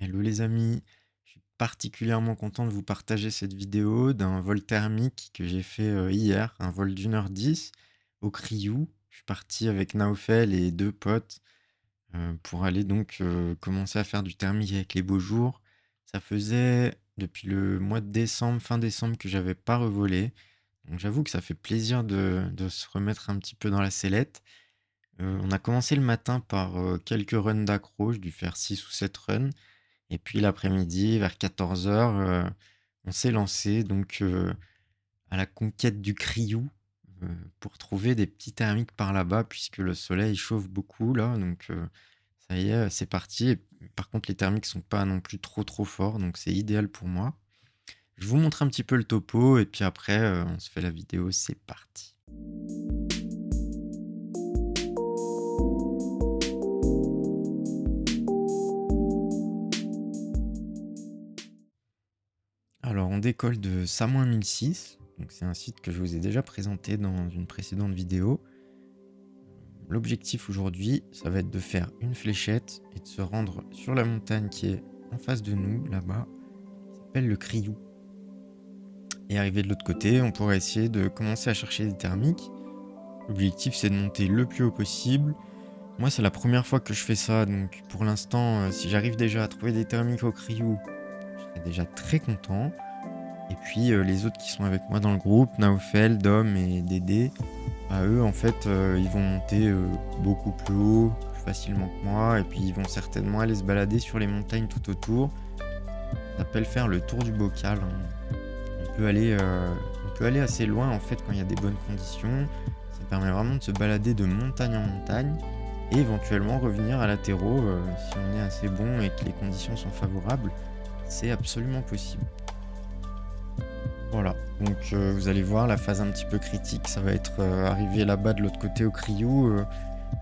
Hello les amis, je suis particulièrement content de vous partager cette vidéo d'un vol thermique que j'ai fait hier, un vol d'1h10 au Kriou. Je suis parti avec Naofel et deux potes pour aller donc commencer à faire du thermique avec les beaux jours. Ça faisait depuis le mois de décembre, fin décembre, que j'avais pas revolé. Donc j'avoue que ça fait plaisir de se remettre un petit peu dans la sellette. On a commencé le matin par quelques runs d'accro, j'ai dû faire 6 ou 7 runs. Et puis l'après-midi, vers 14h, on s'est lancé donc à la conquête du Kriou, heu, pour trouver des petits thermiques par là-bas puisque le soleil chauffe beaucoup là, donc ça y est, c'est parti. Et par contre, les thermiques sont pas non plus trop, trop forts, donc c'est idéal pour moi. Je vous montre un petit peu le topo et puis après, on se fait la vidéo, c'est parti. Alors on décolle de Samoin-1006, donc c'est un site que je vous ai déjà présenté dans une précédente vidéo. L'objectif aujourd'hui, ça va être de faire une fléchette et de se rendre sur la montagne qui est en face de nous, là-bas, qui s'appelle le Kriou. Et arrivé de l'autre côté, on pourra essayer de commencer à chercher des thermiques. L'objectif, c'est de monter le plus haut possible. Moi, c'est la première fois que je fais ça, donc pour l'instant, si j'arrive déjà à trouver des thermiques au Kriou, je serai déjà très content. Et puis les autres qui sont avec moi dans le groupe, Naofel, Dom et Dédé, bah, eux en fait, ils vont monter, beaucoup plus haut, plus facilement que moi et puis ils vont certainement aller se balader sur les montagnes tout autour. Ça s'appelle faire le tour du bocal, hein. On peut aller, assez loin en fait quand il y a des bonnes conditions. Ça permet vraiment de se balader de montagne en montagne et éventuellement revenir à latéraux, si on est assez bon et que les conditions sont favorables. C'est absolument possible. Voilà, donc vous allez voir la phase un petit peu critique, ça va être, arrivé là-bas de l'autre côté au Kriou,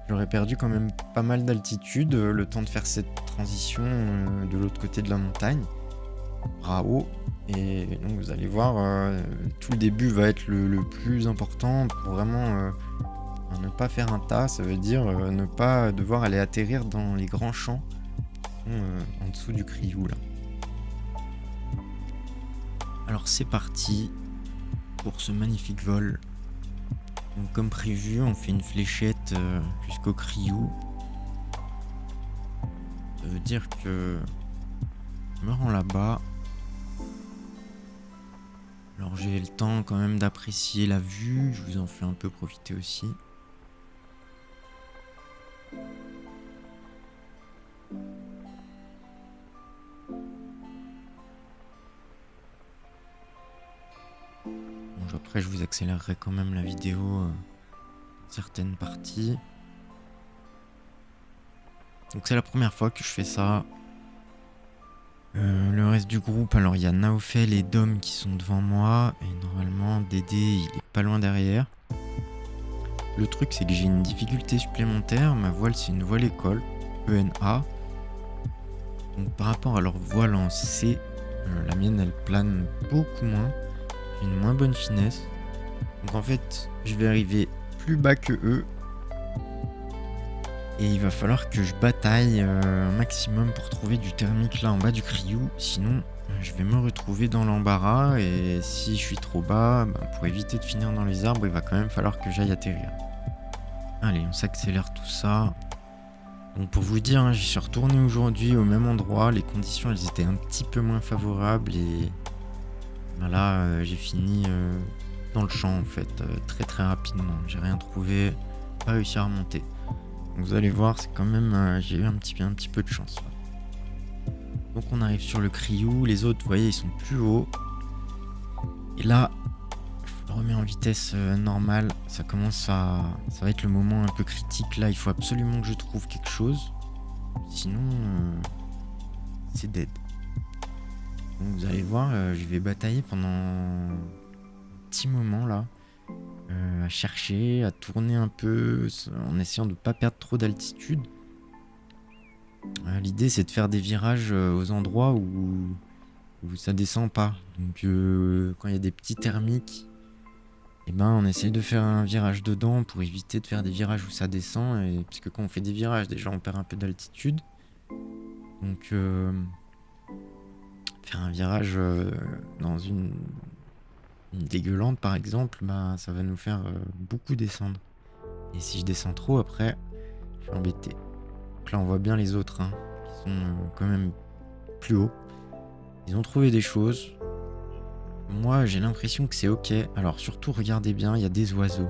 j'aurais perdu quand même pas mal d'altitude, le temps de faire cette transition, de l'autre côté de la montagne, bras haut. Et donc vous allez voir, tout le début va être le plus important pour vraiment, ne pas faire un tas. Ça veut dire, ne pas devoir aller atterrir dans les grands champs qui sont, en dessous du Kriou là. Alors c'est parti pour ce magnifique vol. Donc comme prévu, on fait une fléchette jusqu'au Kriou. Ça veut dire que je me rends là-bas. Alors j'ai le temps quand même d'apprécier la vue, je vous en fais un peu profiter aussi. Bon, après je vous accélérerai quand même la vidéo certaines parties. Donc c'est la première fois que je fais ça. Le reste du groupe, alors il y a Naofel et Dom qui sont devant moi. Et normalement Dédé il est pas loin derrière. Le truc c'est que j'ai une difficulté supplémentaire. Ma voile c'est une voile école, ENA. Donc par rapport à leur voile en C, la mienne elle plane beaucoup moins. J'ai une moins bonne finesse. Donc en fait je vais arriver plus bas que eux. Et il va falloir que je bataille un maximum pour trouver du thermique là en bas du Kriou. Sinon, je vais me retrouver dans l'embarras. Et si je suis trop bas, pour éviter de finir dans les arbres, il va quand même falloir que j'aille atterrir. Allez, on s'accélère tout ça. Donc pour vous dire, j'y suis retourné aujourd'hui au même endroit. Les conditions, elles étaient un petit peu moins favorables. Et là, j'ai fini dans le champ en fait, très très rapidement. J'ai rien trouvé, pas réussi à remonter. Vous allez voir, c'est quand même, j'ai eu un petit peu de chance là. Donc on arrive sur le Kriou, les autres, vous voyez, ils sont plus hauts. Et là, je le remets en vitesse normale. Ça va être le moment un peu critique. Là, il faut absolument que je trouve quelque chose. Sinon, c'est dead. Donc vous allez voir, je vais batailler pendant un petit moment là. À chercher, à tourner un peu en essayant de ne pas perdre trop d'altitude. L'idée c'est de faire des virages aux endroits où ça descend pas. Donc quand il y a des petits thermiques, et on essaye de faire un virage dedans pour éviter de faire des virages où ça descend. Et puisque quand on fait des virages déjà on perd un peu d'altitude. Donc Faire un virage dans une dégueulante par exemple, bah ça va nous faire beaucoup descendre. Et si je descends trop après, je suis embêté. Donc là on voit bien les autres hein, qui sont quand même plus hauts. Ils ont trouvé des choses. Moi j'ai l'impression que c'est ok. Alors surtout regardez bien, il y a des oiseaux.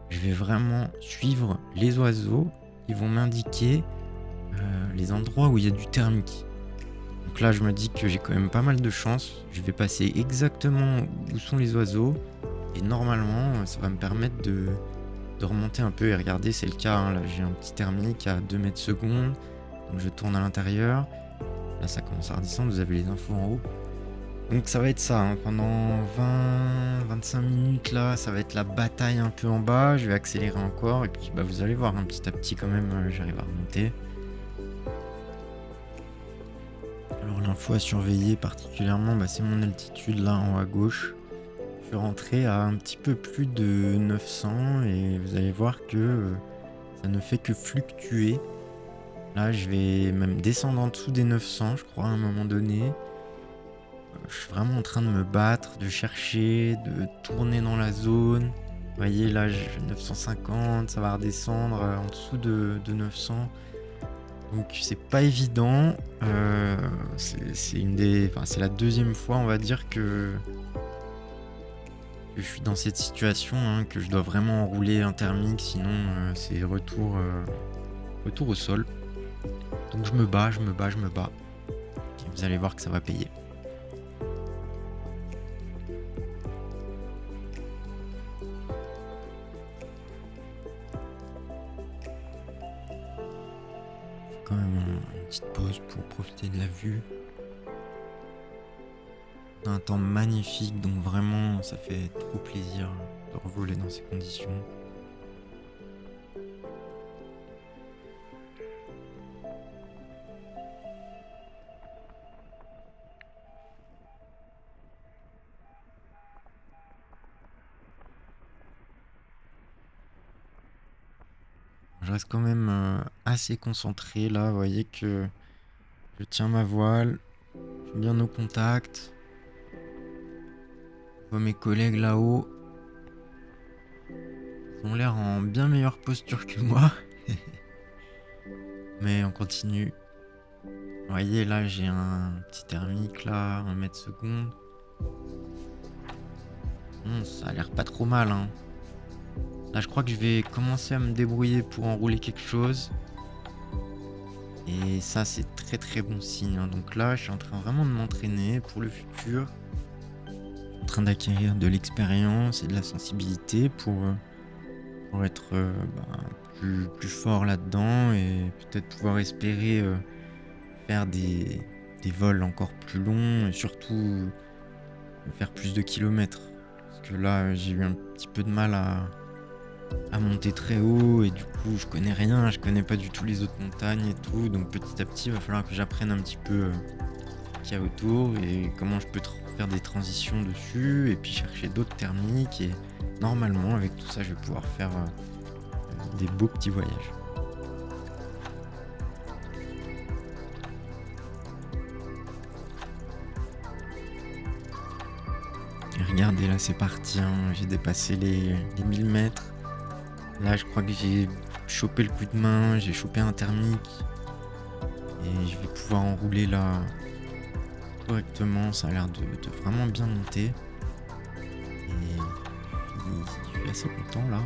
Je vais vraiment suivre les oiseaux. Ils vont m'indiquer les endroits où il y a du thermique. Donc là je me dis que j'ai quand même pas mal de chance. Je vais passer exactement où sont les oiseaux. Et normalement ça va me permettre de remonter un peu. Et regardez c'est le cas hein. Là j'ai un petit thermique à 2 mètres secondes. Donc je tourne à l'intérieur. Là ça commence à redescendre, vous avez les infos en haut. Donc ça va être ça hein. Pendant 20-25 minutes là, ça va être la bataille un peu en bas. Je vais accélérer encore et puis bah, vous allez voir hein, petit à petit quand même j'arrive à remonter. Alors l'info à surveiller particulièrement bah, c'est mon altitude là en haut à gauche. Je suis rentré à un petit peu plus de 900 et vous allez voir que ça ne fait que fluctuer. Là je vais même descendre en dessous des 900 je crois à un moment donné. Je suis vraiment en train de me battre, de chercher, de tourner dans la zone. Vous voyez là j'ai 950, ça va redescendre en dessous de 900. Donc c'est pas évident. C'est la deuxième fois on va dire que je suis dans cette situation hein, que je dois vraiment enrouler un thermique sinon c'est retour au sol. Donc je me bats. Et vous allez voir que ça va payer. Quand même une petite pause pour profiter de la vue. On a un temps magnifique donc vraiment ça fait trop plaisir de revoler dans ces conditions. Je reste quand même assez concentré là, vous voyez que je tiens ma voile, je suis bien au contact. Je vois mes collègues là-haut. Ils ont l'air en bien meilleure posture que moi. Mais on continue. Vous voyez là j'ai un petit thermique là, 1 mètre seconde. Ça a l'air pas trop mal hein. Là je crois que je vais commencer à me débrouiller pour enrouler quelque chose. Et ça c'est très très bon signe hein. Donc là je suis en train vraiment de m'entraîner pour le futur. Je suis en train d'acquérir de l'expérience et de la sensibilité pour être plus fort là-dedans. Et peut-être pouvoir espérer faire des vols encore plus longs. Et surtout faire plus de kilomètres. Parce que là j'ai eu un petit peu de mal à monter très haut et du coup je connais rien, je connais pas du tout les autres montagnes et tout, donc petit à petit il va falloir que j'apprenne un petit peu ce qu'il y a autour et comment je peux faire des transitions dessus et puis chercher d'autres thermiques et normalement avec tout ça je vais pouvoir faire des beaux petits voyages. Et regardez là c'est parti hein, j'ai dépassé les 1000 mètres. Là, je crois que j'ai chopé le coup de main, j'ai chopé un thermique et je vais pouvoir enrouler là correctement. Ça a l'air de vraiment bien monter. Et je suis assez content là.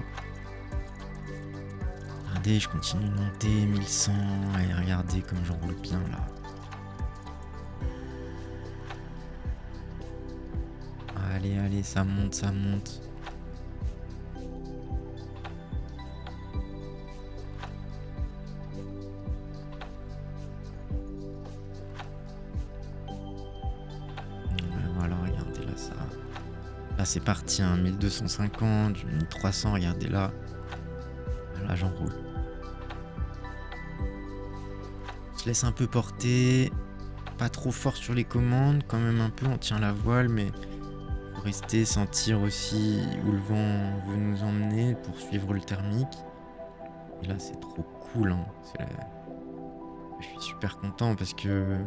Regardez, je continue de monter 1100 et regardez comme j'enroule bien là. Allez, ça monte. Voilà, regardez là ça. Là c'est parti, hein, 1250, 1300, regardez là. Là j'enroule. On se laisse un peu porter. Pas trop fort sur les commandes, quand même un peu, on tient la voile, mais faut rester, sentir aussi où le vent veut nous emmener pour suivre le thermique. Et là c'est trop cool, hein. Je suis super content parce que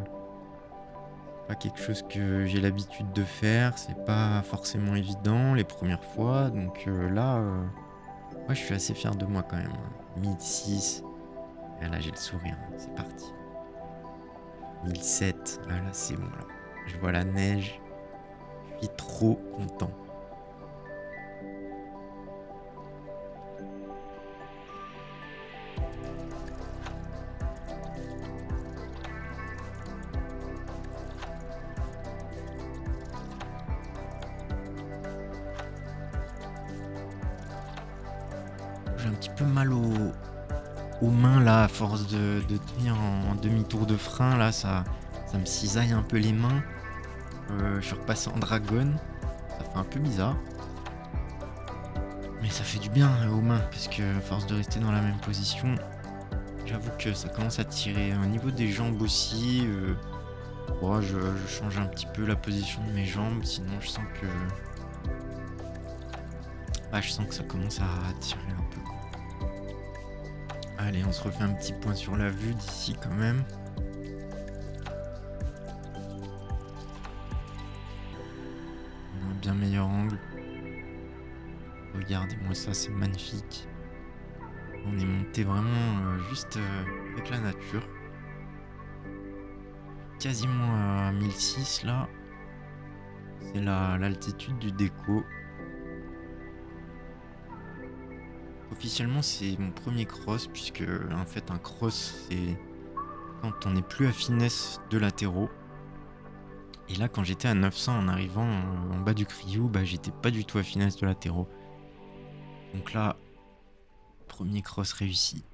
Pas quelque chose que j'ai l'habitude de faire, c'est pas forcément évident les premières fois, donc là, ouais, je suis assez fier de moi quand même, hein. 1006, et là j'ai le sourire, hein, c'est parti. 1007, ah là c'est bon là. Je vois la neige, je suis trop content. J'ai un petit peu mal aux mains là, à force de tenir en demi-tour de frein là, ça me cisaille un peu les mains. Je suis repassé en dragon, ça fait un peu bizarre. Mais ça fait du bien aux mains, parce que à force de rester dans la même position, j'avoue que ça commence à tirer. Au niveau des jambes aussi, ouais, je change un petit peu la position de mes jambes, sinon je sens que... Ah, je sens que ça commence à tirer un peu. Allez, on se refait un petit point sur la vue d'ici quand même. On a un bien meilleur angle. Regardez-moi ça, c'est magnifique. On est monté vraiment juste avec la nature. Quasiment à 1006 là. C'est l'altitude du déco. Officiellement, c'est mon premier cross, puisque en fait, un cross, c'est quand on n'est plus à finesse de latéraux. Et là, quand j'étais à 900 en arrivant en bas du Criou, bah, j'étais pas du tout à finesse de latéraux. Donc là, premier cross réussi.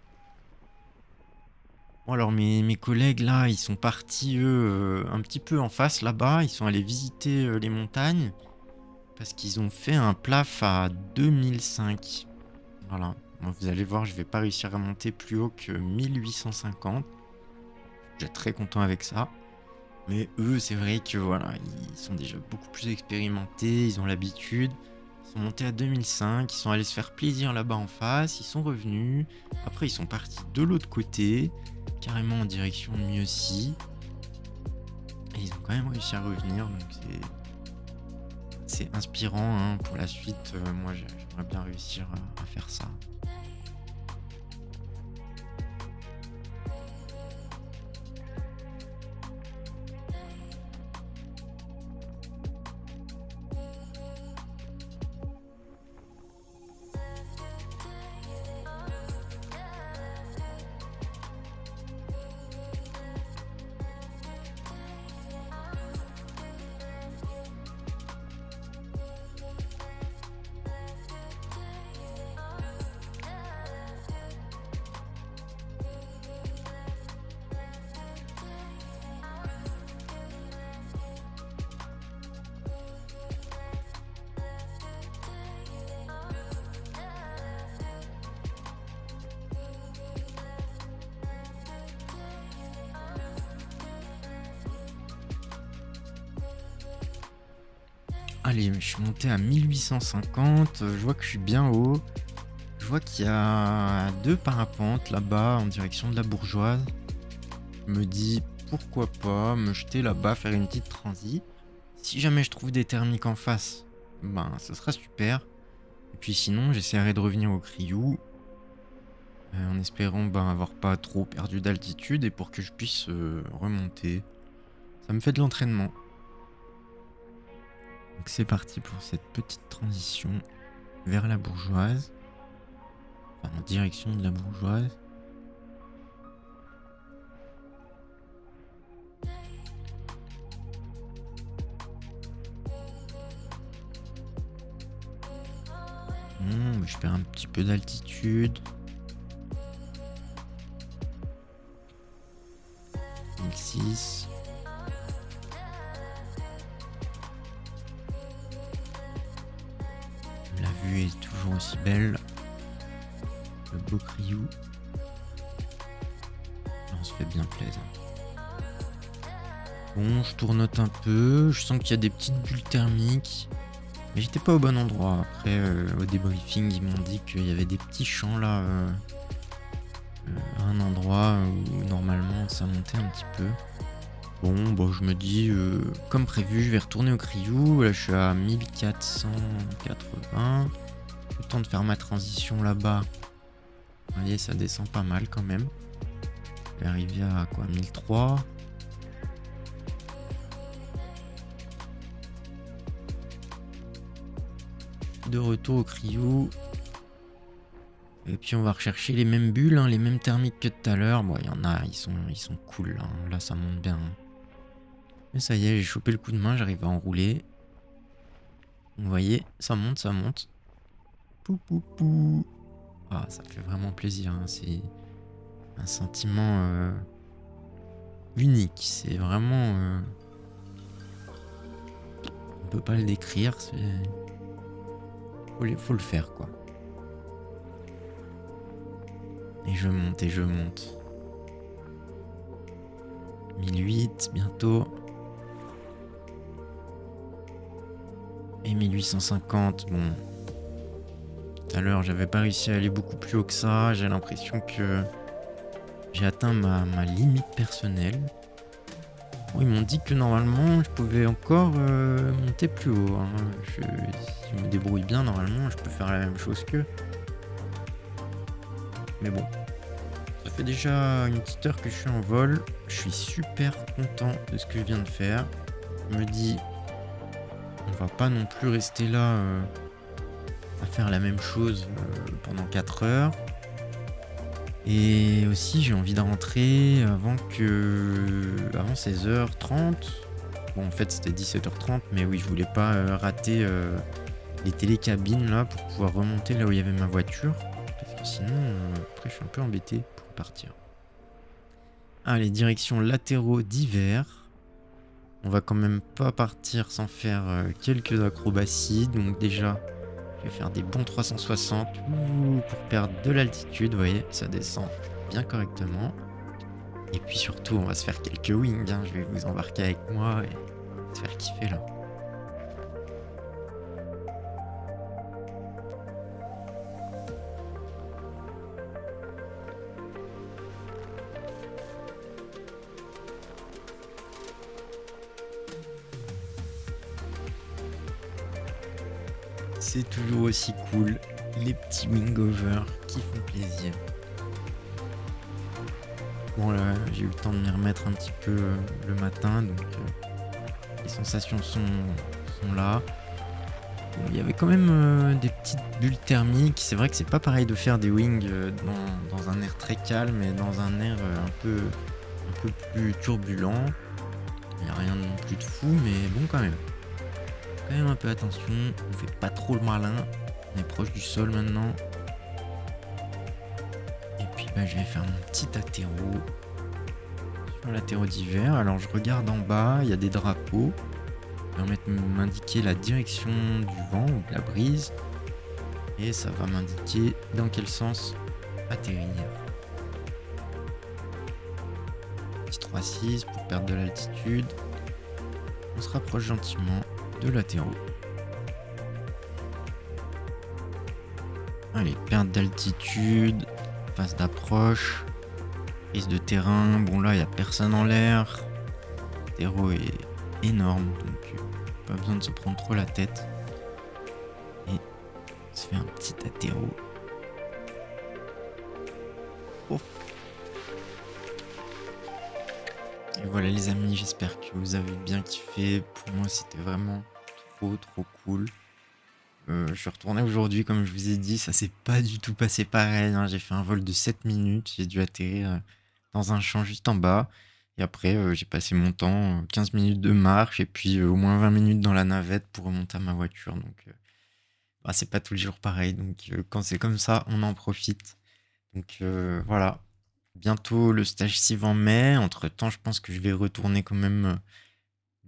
Bon, alors mes collègues là, ils sont partis eux un petit peu en face là-bas. Ils sont allés visiter les montagnes parce qu'ils ont fait un plaf à 2005. Voilà, bon, vous allez voir, je vais pas réussir à monter plus haut que 1850. Je suis très content avec ça. Mais eux, c'est vrai que voilà, ils sont déjà beaucoup plus expérimentés, ils ont l'habitude. Ils sont montés à 2005, ils sont allés se faire plaisir là-bas en face, ils sont revenus. Après, ils sont partis de l'autre côté, carrément en direction de Mieuxy. Et ils ont quand même réussi à revenir, donc c'est inspirant hein, pour la suite. Moi, j'aimerais bien réussir à faire ça. Allez, je suis monté à 1850, je vois que je suis bien haut. Je vois qu'il y a 2 parapentes là-bas en direction de la Bourgeoise. Je me dis pourquoi pas me jeter là-bas, faire une petite transi. Si jamais je trouve des thermiques en face, ben ça sera super. Et puis sinon, j'essaierai de revenir au Criou. En espérant ben, avoir pas trop perdu d'altitude et pour que je puisse remonter. Ça me fait de l'entraînement. Donc c'est parti pour cette petite transition vers la Bourgeoise. Enfin, en direction de la Bourgeoise. Je perds un petit peu d'altitude. 1006. La vue est toujours aussi belle. Le beau Criou. On se fait bien plaisir. Bon, je tournote un peu. Je sens qu'il y a des petites bulles thermiques. Mais j'étais pas au bon endroit. Après, au débriefing, ils m'ont dit qu'il y avait des petits champs là. À un endroit où normalement ça montait un petit peu. Bon, bon, je me dis, comme prévu, je vais retourner au Criou. Là, je suis à 1480. Le temps de faire ma transition là-bas. Vous voyez, ça descend pas mal quand même. Je vais arriver à quoi, 1003. De retour au Criou. Et puis on va rechercher les mêmes bulles, hein, les mêmes thermiques que tout à l'heure. Bon, il y en a, ils sont cool. Hein. Là, ça monte bien. Mais ça y est, j'ai chopé le coup de main, j'arrive à enrouler. Vous voyez, ça monte, ça monte. Pou pou pou. Ah, ça fait vraiment plaisir. Hein. C'est un sentiment unique. C'est vraiment... on peut pas le décrire. Faut le faire, quoi. Et je monte, et je monte. 1008 bientôt. Et 1850, bon. Tout à l'heure, j'avais pas réussi à aller beaucoup plus haut que ça. J'ai l'impression que j'ai atteint ma limite personnelle. Bon, ils m'ont dit que normalement, je pouvais encore monter plus haut. Hein. Si je me débrouille bien, normalement, je peux faire la même chose qu'eux. Mais bon, ça fait déjà une petite heure que je suis en vol. Je suis super content de ce que je viens de faire. Je me dis, on va pas non plus rester là à faire la même chose pendant 4 heures. Et aussi, j'ai envie de rentrer avant 16h30. Bon, en fait, c'était 17h30, mais oui, je voulais pas rater les télécabines là pour pouvoir remonter là où il y avait ma voiture. Parce que sinon, après, je suis un peu embêté pour partir. Allez, direction latéraux d'hiver. On va quand même pas partir sans faire quelques acrobaties. Donc déjà, je vais faire des bons 360 pour perdre de l'altitude. Vous voyez, ça descend bien correctement. Et puis surtout, on va se faire quelques wings. Hein. Je vais vous embarquer avec moi et se faire kiffer là. C'est toujours aussi cool, les petits wingovers qui font plaisir. Bon là, j'ai eu le temps de m'y remettre un petit peu le matin, donc les sensations sont là. Bon, il y avait quand même des petites bulles thermiques. C'est vrai que c'est pas pareil de faire des wings dans un air très calme et dans un air un peu plus turbulent. Il n'y a rien non plus de fou, mais bon quand même. Quand même un peu attention, on fait pas trop le malin. On est proche du sol maintenant. Et puis bah, je vais faire mon petit atterro sur l'atterro d'hiver. Alors je regarde en bas, il y a des drapeaux qui permettent de m'indiquer la direction du vent ou de la brise. Et ça va m'indiquer dans quel sens atterrir. Petit 3-6 pour perdre de l'altitude. On se rapproche gentiment de latéraux. Allez, perte d'altitude, phase d'approche, prise de terrain. Bon là, il n'y a personne en l'air. Le terreau est énorme, donc pas besoin de se prendre trop la tête. Et on se fait un petit atterro. Ouf. Et voilà les amis, j'espère que vous avez bien kiffé. Pour moi, c'était vraiment trop cool. Je suis retourné aujourd'hui, comme je vous ai dit, ça s'est pas du tout passé pareil. Hein. J'ai fait un vol de 7 minutes, j'ai dû atterrir dans un champ juste en bas. Et après, j'ai passé mon temps, 15 minutes de marche et puis au moins 20 minutes dans la navette pour remonter à ma voiture. Donc, bah, c'est pas tous les jours pareil. Donc, quand c'est comme ça, on en profite. Donc, voilà. Bientôt le stage civ en mai. Entre-temps, je pense que je vais retourner quand même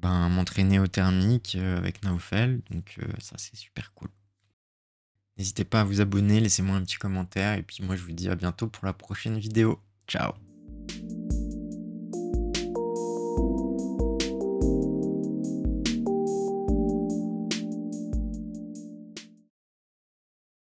m'entraîner au thermique avec Naufel. Donc ça, c'est super cool. N'hésitez pas à vous abonner, laissez-moi un petit commentaire. Et puis moi, je vous dis à bientôt pour la prochaine vidéo. Ciao!